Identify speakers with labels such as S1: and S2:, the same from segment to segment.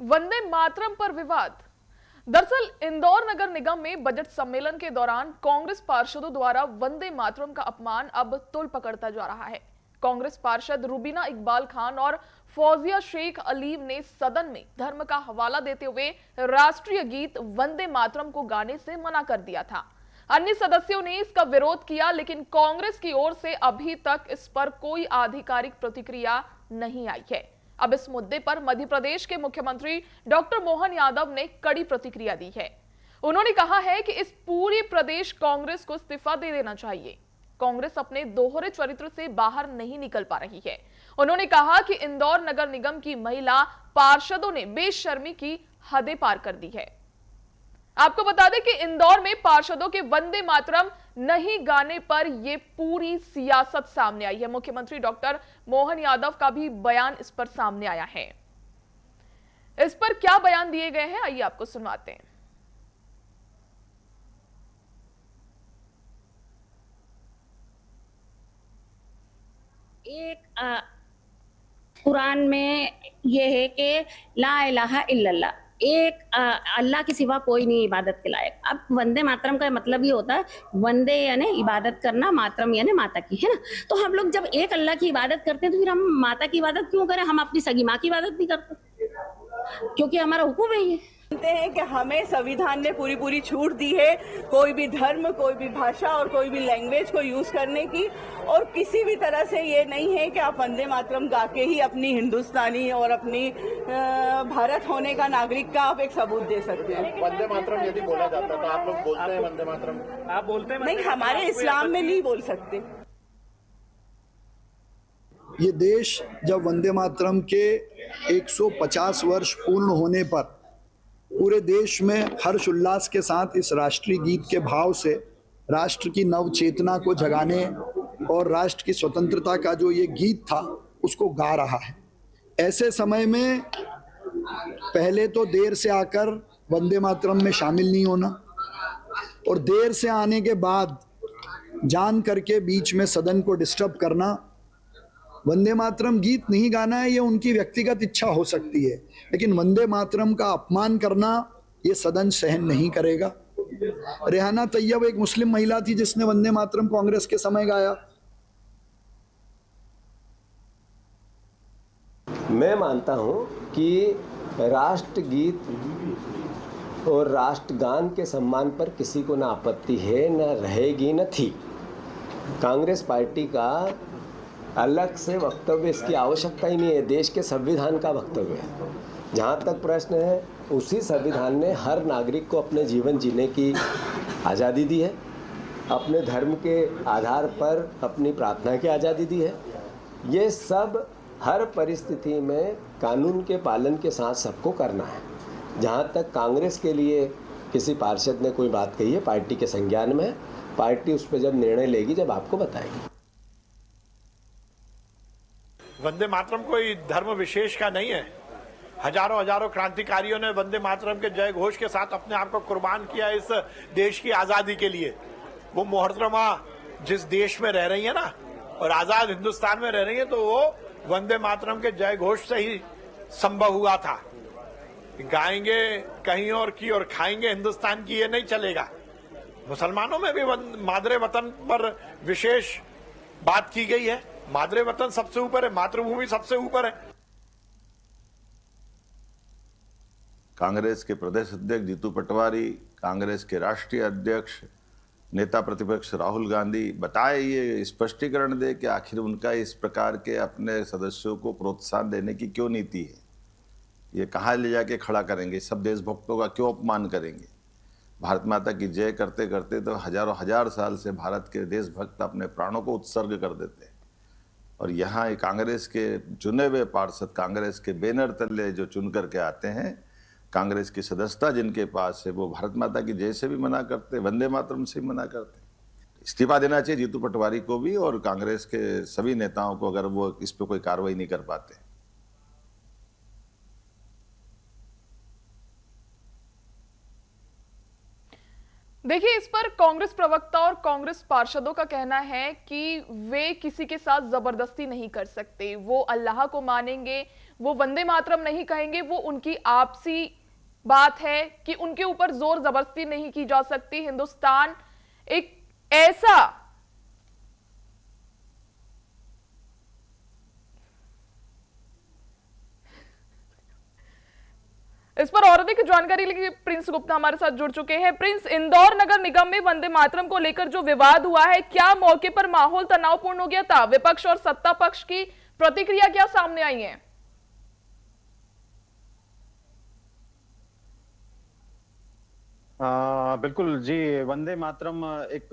S1: वंदे मातरम पर विवाद। दरअसल इंदौर नगर निगम में बजट सम्मेलन के दौरान कांग्रेस पार्षदों द्वारा वंदे मातरम का अपमान अब तुल पकड़ता जा रहा है। कांग्रेस पार्षद रुबीना इकबाल खान और फौजिया शेख अलीम ने सदन में धर्म का हवाला देते हुए राष्ट्रीय गीत वंदे मातरम को गाने से मना कर दिया था। अन्य सदस्यों ने इसका विरोध किया, लेकिन कांग्रेस की ओर से अभी तक इस पर कोई आधिकारिक प्रतिक्रिया नहीं आई है। अब इस मुद्दे पर मध्य प्रदेश के मुख्यमंत्री डॉक्टर मोहन यादव ने कड़ी प्रतिक्रिया दी है। उन्होंने कहा है कि इस पूरी प्रदेश कांग्रेस को इस्तीफा दे देना चाहिए। कांग्रेस अपने दोहरे चरित्र से बाहर नहीं निकल पा रही है। उन्होंने कहा कि इंदौर नगर निगम की महिला पार्षदों ने बेशर्मी की हदें पार कर दी है। आपको बता दें कि इंदौर में पार्षदों के वंदे मातरम नहीं गाने पर यह पूरी सियासत सामने आई है। मुख्यमंत्री डॉक्टर मोहन यादव का भी बयान इस पर सामने आया है। इस पर क्या बयान दिए गए हैं, आइए आपको सुनवाते हैं।
S2: एक कुरान में यह है कि ला इलाहा इल्लल्लाह, एक अल्लाह के सिवा कोई नहीं इबादत के लायक। अब वंदे मातरम का मतलब ये होता है, वंदे यानी इबादत करना, मातरम यानी माता की, है ना। तो हम लोग जब एक अल्लाह की इबादत करते हैं तो फिर हम माता की इबादत क्यों करें? हम अपनी सगी माँ की इबादत नहीं करते क्योंकि हमारा हुक्म है ये।
S3: जानते हैं कि हमें संविधान ने पूरी पूरी छूट दी है कोई भी धर्म, कोई भी भाषा और कोई भी लैंग्वेज को यूज करने की, और किसी भी तरह से ये नहीं है कि आप वंदे मातरम गा के ही अपनी हिंदुस्तानी और अपनी भारत होने का नागरिक का आप एक सबूत दे सकते हैं।
S4: वंदे मातरम यदि बोला जाता है तो आप लोग बोलते हैं वंदे मातरम?
S3: आप बोलते हैं? नहीं, हमारे इस्लाम में नहीं बोल सकते।
S5: ये देश जब वंदे मातरम के 150 वर्ष पूर्ण होने पर पूरे देश में हर्ष उल्लास के साथ इस राष्ट्रीय गीत के भाव से राष्ट्र की नव चेतना को जगाने और राष्ट्र की स्वतंत्रता का जो ये गीत था उसको गा रहा है। ऐसे समय में पहले तो देर से आकर वंदे मातरम में शामिल नहीं होना, और देर से आने के बाद जान करके बीच में सदन को डिस्टर्ब करना। वंदे मातरम गीत नहीं गाना है, ये उनकी व्यक्तिगत इच्छा हो सकती है, लेकिन वंदे मातरम का अपमान करना ये सदन सहन नहीं करेगा। रेहाना तैयब एक मुस्लिम महिला थी जिसने वंदे मातरम कांग्रेस के समय गाया।
S6: मैं मानता हूं कि राष्ट्रगीत और राष्ट्रगान के सम्मान पर किसी को ना आपत्ति है, न रहेगी, न थी। कांग्रेस पार्टी का अलग से वक्तव्य इसकी आवश्यकता ही नहीं है, देश के संविधान का वक्तव्य है। जहाँ तक प्रश्न है, उसी संविधान ने हर नागरिक को अपने जीवन जीने की आज़ादी दी है, अपने धर्म के आधार पर अपनी प्रार्थना की आज़ादी दी है। ये सब हर परिस्थिति में कानून के पालन के साथ सबको करना है। जहाँ तक कांग्रेस के लिए किसी पार्षद ने कोई बात कही है, पार्टी के संज्ञान में, पार्टी उस पर जब निर्णय लेगी, जब आपको बताएगी।
S4: वंदे मातरम कोई धर्म विशेष का नहीं है। हजारों हजारों क्रांतिकारियों ने वंदे मातरम के जय घोष के साथ अपने आप को कुर्बान किया इस देश की आजादी के लिए। वो मोहतरमा जिस देश में रह रही है ना, और आजाद हिंदुस्तान में रह रही है, तो वो वंदे मातरम के जय घोष से ही संभव हुआ था। गाएंगे कहीं और की और खाएंगे हिंदुस्तान की, ये नहीं चलेगा। मुसलमानों में भी मादरे वतन पर विशेष बात की गई है। मादरे वतन सबसे ऊपर है, मातृभूमि सबसे ऊपर है।
S7: कांग्रेस के प्रदेश अध्यक्ष जीतू पटवारी, कांग्रेस के राष्ट्रीय अध्यक्ष नेता प्रतिपक्ष राहुल गांधी बताए, ये स्पष्टीकरण दे कि आखिर उनका इस प्रकार के अपने सदस्यों को प्रोत्साहन देने की क्यों नीति है। ये कहाँ ले जाके खड़ा करेंगे? सब देशभक्तों का क्यों अपमान करेंगे? भारत माता की जय करते करते तो हजारों हजार साल से भारत के देशभक्त अपने प्राणों को उत्सर्ग कर देते हैं, और यहाँ कांग्रेस के चुने हुए पार्षद कांग्रेस के बैनर तले जो चुन करके आते हैं, कांग्रेस की सदस्यता जिनके पास है, वो भारत माता की जय से भी मना करते, वंदे मातरम से भी मना करते। इस्तीफा देना चाहिए जीतू पटवारी को भी और कांग्रेस के सभी नेताओं को, अगर वो इस पर कोई कार्रवाई नहीं कर पाते।
S1: देखिए, इस पर कांग्रेस प्रवक्ता और कांग्रेस पार्षदों का कहना है कि वे किसी के साथ जबरदस्ती नहीं कर सकते। वो अल्लाह को मानेंगे, वो वंदे मातरम नहीं कहेंगे। वो उनकी आपसी बात है कि उनके ऊपर जोर जबरदस्ती नहीं की जा सकती। हिंदुस्तान एक ऐसा इस पर और अधिक जानकारी लेके प्रिंस गुप्ता हमारे साथ जुड़ चुके हैं। प्रिंस, इंदौर नगर निगम में वंदे मातरम को लेकर जो विवाद हुआ है, क्या मौके पर माहौल तनावपूर्ण हो गया था? विपक्ष और सत्ता पक्ष की प्रतिक्रिया क्या सामने आई है?
S8: बिल्कुल जी। वंदे मातरम एक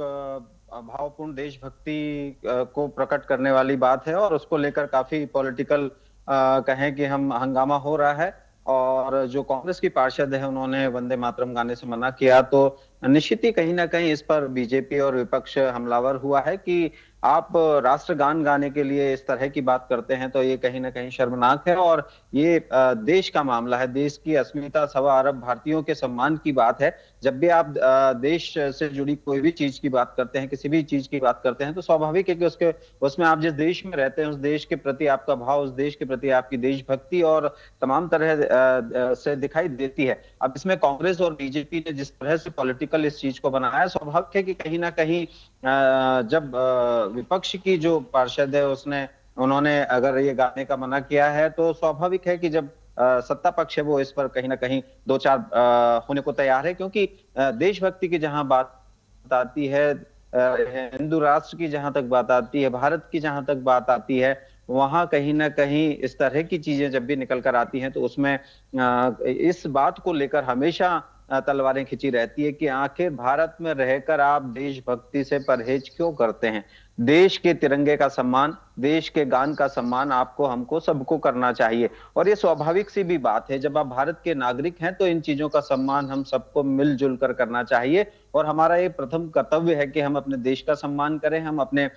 S8: भावपूर्ण देशभक्ति को प्रकट करने वाली बात है और उसको लेकर काफी पॉलिटिकल कहें कि हम हंगामा हो रहा है। और जो कांग्रेस की पार्षद है उन्होंने वंदे मातरम गाने से मना किया, तो निश्चित ही कहीं ना कहीं इस पर बीजेपी और विपक्ष हमलावर हुआ है कि आप राष्ट्रगान गाने के लिए इस तरह की बात करते हैं, तो ये कहीं ना कहीं शर्मनाक है। और ये देश का मामला है, देश की अस्मिता, 1.25 अरब भारतीयों के सम्मान की बात है। जब भी आप देश से जुड़ी कोई भी चीज की बात करते हैं, किसी भी चीज की बात करते हैं, तो स्वाभाविक है कि उसमें आप जिस देश में रहते हैं उस देश के प्रति आपका भाव, उस देश के प्रति आपकी देशभक्ति और तमाम तरह से दिखाई देती है। अब इसमें कांग्रेस और बीजेपी ने जिस तरह से पॉलिटिकल इस चीज को बनाया, स्वाभाविक है कि कहीं ना कहीं जब विपक्ष की जो पार्षद है उन्होंने अगर ये गाने का मना किया है, तो स्वाभाविक है कि जब सत्ता पक्ष है वो इस पर कहीं ना कहीं दो चार होने को तैयार है। क्योंकि देशभक्ति की जहां बात आती है, हिंदू राष्ट्र की जहां तक बात आती है, भारत की जहां तक बात आती है, वहां कहीं ना कहीं इस तरह की चीजें जब भी निकल कर आती हैं तो उसमें इस बात को लेकर हमेशा तलवारें खिंची रहती है कि आखिर भारत में रहकर आप देशभक्ति से परहेज क्यों करते हैं। देश के तिरंगे का सम्मान, देश के गान का सम्मान आपको, हमको, सबको करना चाहिए। और ये स्वाभाविक सी भी बात है, जब आप भारत के नागरिक हैं तो इन चीजों का सम्मान हम सबको मिलजुल कर करना चाहिए। और हमारा ये प्रथम कर्तव्य है कि हम अपने देश का सम्मान करें, हम अपने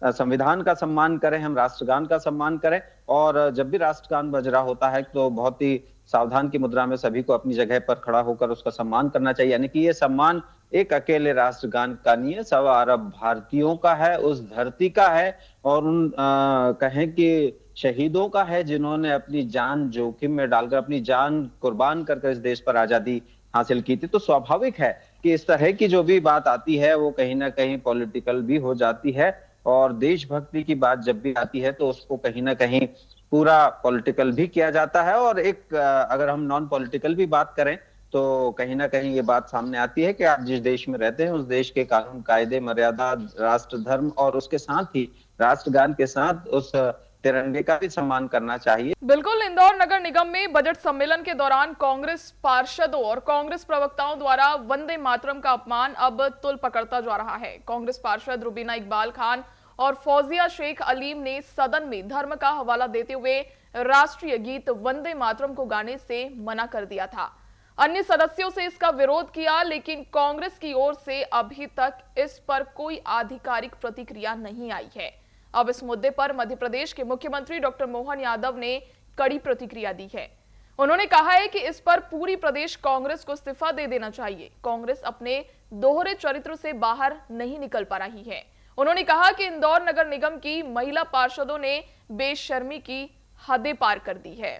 S8: संविधान का सम्मान करें, हम राष्ट्रगान का सम्मान करें। और जब भी राष्ट्रगान बज रहा होता है तो बहुत ही सावधान की मुद्रा में सभी को अपनी जगह पर खड़ा होकर उसका सम्मान करना चाहिए। यानी कि ये सम्मान एक अकेले राष्ट्रगान का नहीं है, 1.25 अरब भारतीयों का है, उस धरती का है और उन कहें कि शहीदों का है जिन्होंने अपनी जान जोखिम में डालकर, अपनी जान कुर्बान करके इस देश पर आजादी हासिल की थी। तो स्वाभाविक है कि इस तरह की जो भी बात आती है वो कहीं ना कहीं पॉलिटिकल भी हो जाती है। और देशभक्ति की बात जब भी आती है तो उसको कहीं ना कहीं पूरा पॉलिटिकल भी किया जाता है। और एक अगर हम नॉन पॉलिटिकल भी बात करें तो कहीं ना कहीं ये बात सामने आती है कि आप जिस देश में रहते हैं उस देश के कानून, कायदे, मर्यादा, राष्ट्र धर्म और उसके साथ ही राष्ट्रगान के साथ उस तिरंगे का भी सम्मान करना चाहिए।
S1: बिल्कुल, इंदौर नगर निगम में बजट सम्मेलन के दौरान कांग्रेस पार्षदों और कांग्रेस प्रवक्ताओं द्वारा वंदे मातरम का अपमान अब तुल पकड़ता जा रहा है। कांग्रेस पार्षद रुबीना इकबाल खान और फौजिया शेख अलीम ने सदन में धर्म का हवाला देते हुए राष्ट्रीय गीत वंदे मातरम को गाने से मना कर दिया था। अन्य सदस्यों से इसका विरोध किया, लेकिन कांग्रेस की ओर से अभी तक इस पर कोई आधिकारिक प्रतिक्रिया नहीं आई है। अब इस मुद्दे पर मध्य प्रदेश के मुख्यमंत्री डॉक्टर मोहन यादव ने कड़ी प्रतिक्रिया दी है। उन्होंने कहा है कि इस पर पूरी प्रदेश कांग्रेस को इस्तीफा दे देना चाहिए। कांग्रेस अपने दोहरे चरित्र से बाहर नहीं निकल पा रही है। उन्होंने कहा कि इंदौर नगर निगम की महिला पार्षदों ने बेशर्मी की हदें पार कर दी है।